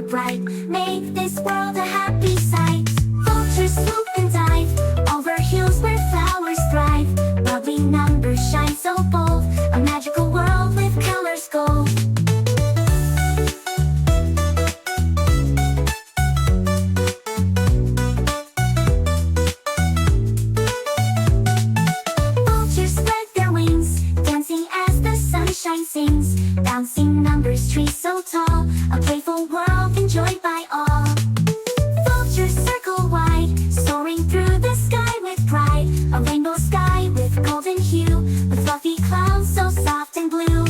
bright, make this world a happy sight. Vultures swoop and dive over hills where flowers thrive. Bubbly numbers shine so bold, a magical world with colors gold. Vultures spread their wings, dancing as the sunshine sings. Bouncing numbers, trees so tall, a playful world enjoyed by all. Vultures circle wide, soaring through the sky with pride. A rainbow sky with golden hue, with fluffy clouds so soft and blue.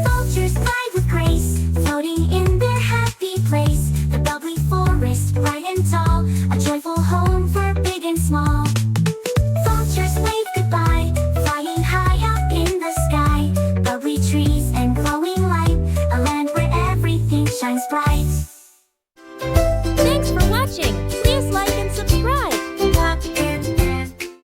Vultures fly with grace, floating in their happy place. The bubbly forest, bright and tall, a joyful home for big and small.